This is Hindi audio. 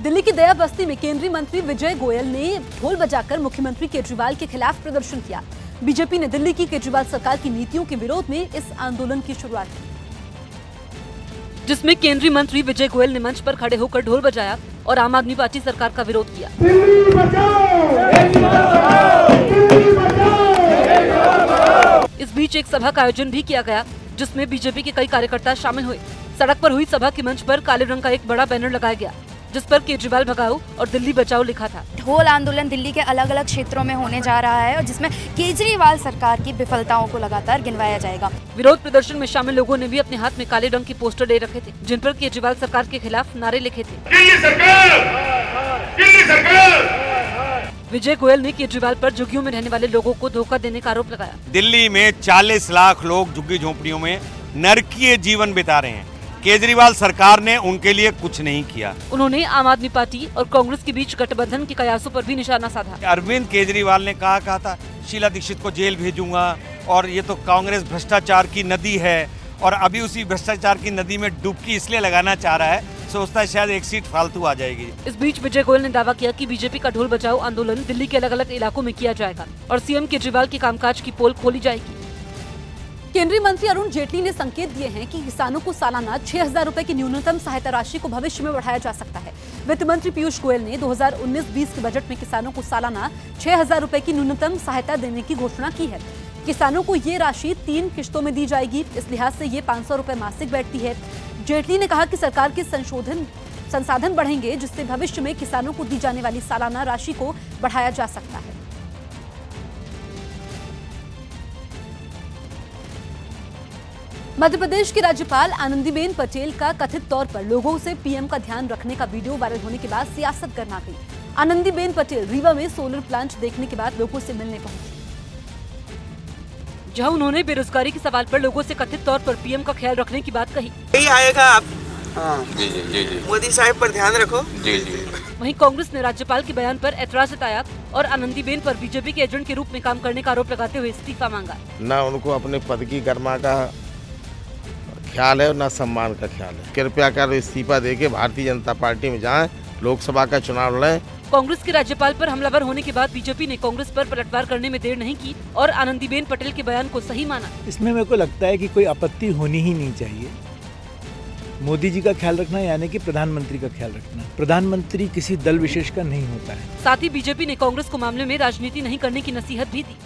दिल्ली की दया बस्ती में केंद्रीय मंत्री विजय गोयल ने ढोल बजाकर मुख्यमंत्री केजरीवाल के खिलाफ प्रदर्शन किया। बीजेपी ने दिल्ली की केजरीवाल सरकार की नीतियों के विरोध में इस आंदोलन की शुरुआत की, जिसमें केंद्रीय मंत्री विजय गोयल ने मंच पर खड़े होकर ढोल बजाया और आम आदमी पार्टी सरकार का विरोध किया। दिल्ली बचाओ, दिल्ली बचाओ। इस बीच एक सभा का आयोजन भी किया गया, जिसमें बीजेपी के कई कार्यकर्ता शामिल हुए। सड़क पर हुई सभा के मंच पर काले रंग का एक बड़ा बैनर लगाया गया, जिस पर केजरीवाल भगाओ और दिल्ली बचाओ लिखा था। ढोल आंदोलन दिल्ली के अलग अलग क्षेत्रों में होने जा रहा है और जिसमें केजरीवाल सरकार की विफलताओं को लगातार गिनवाया जाएगा। विरोध प्रदर्शन में शामिल लोगों ने भी अपने हाथ में काले रंग की पोस्टर ले रखे थे, जिन पर केजरीवाल सरकार के खिलाफ नारे लिखे थे। दिल्ली सरकार, दिल्ली सरकार। विजय गोयल ने केजरीवाल पर झुग्गियों में रहने वाले लोगों को धोखा देने का आरोप लगाया। दिल्ली में 40 लाख लोग झुग्गी झोंपड़ियों में नरकीय जीवन बिता रहे हैं। केजरीवाल सरकार ने उनके लिए कुछ नहीं किया। उन्होंने आम आदमी पार्टी और कांग्रेस के बीच गठबंधन के कयासों पर भी निशाना साधा। अरविंद केजरीवाल ने कहा था शीला दीक्षित को जेल भेजूंगा और ये तो कांग्रेस भ्रष्टाचार की नदी है, और अभी उसी भ्रष्टाचार की नदी में डुबकी इसलिए लगाना चाह रहा है, सोचता है शायद एक सीट फालतू आ जाएगी। इस बीच विजय गोयल ने दावा किया कि बीजेपी का ढोल बचाओ आंदोलन दिल्ली के अलग अलग इलाकों में किया जाएगा और सीएम केजरीवाल के कामकाज की पोल खोली जाएगी। केंद्रीय मंत्री अरुण जेटली ने संकेत दिए हैं कि किसानों को सालाना 6,000 रुपए की न्यूनतम सहायता राशि को भविष्य में बढ़ाया जा सकता है। वित्त मंत्री पीयूष गोयल ने 2019-20 के बजट में किसानों को सालाना 6,000 रुपए की न्यूनतम सहायता देने की घोषणा की है। किसानों को ये राशि 3 किश्तों में दी जाएगी। इस लिहाज से ये 500 रुपए मासिक बैठती है। जेटली ने कहा कि सरकार के संसाधन बढ़ेंगे, जिससे भविष्य में किसानों को दी जाने वाली सालाना राशि को बढ़ाया जा सकता है। मध्य प्रदेश की राज्यपाल आनंदीबेन पटेल का कथित तौर पर लोगों से पीएम का ध्यान रखने का वीडियो वायरल होने के बाद सियासत गर्मा गई। आनंदीबेन पटेल रीवा में सोलर प्लांट देखने के बाद लोगों से मिलने पहुंची, जहां उन्होंने बेरोजगारी के सवाल पर लोगों से कथित तौर पर पीएम का ख्याल रखने की बात कही। यही आएगा आप जी जी जी जी मोदी साहब पर ध्यान रखो। जी जी। वहीं कांग्रेस ने राज्यपाल के बयान पर ऐतराज जताया और आनंदीबेन पर बीजेपी के एजेंट के रूप में काम करने का आरोप लगाते हुए इस्तीफा मांगा। न उनको अपने पद की गरिमा का ख्याल है और न सम्मान का ख्याल है। कृपया कर इस्तीफा देके भारतीय जनता पार्टी में जाएं, लोकसभा का चुनाव लड़ें। कांग्रेस के राज्यपाल पर हमलावर होने के बाद बीजेपी ने कांग्रेस पर पलटवार करने में देर नहीं की और आनंदीबेन पटेल के बयान को सही माना। इसमें मेरे को लगता है कि कोई आपत्ति होनी ही नहीं चाहिए। मोदी जी का ख्याल रखना यानी कि प्रधानमंत्री का ख्याल रखना। प्रधानमंत्री किसी दल विशेष का नहीं होता है। साथ ही बीजेपी ने कांग्रेस को मामले में राजनीति नहीं करने की नसीहत भी दी।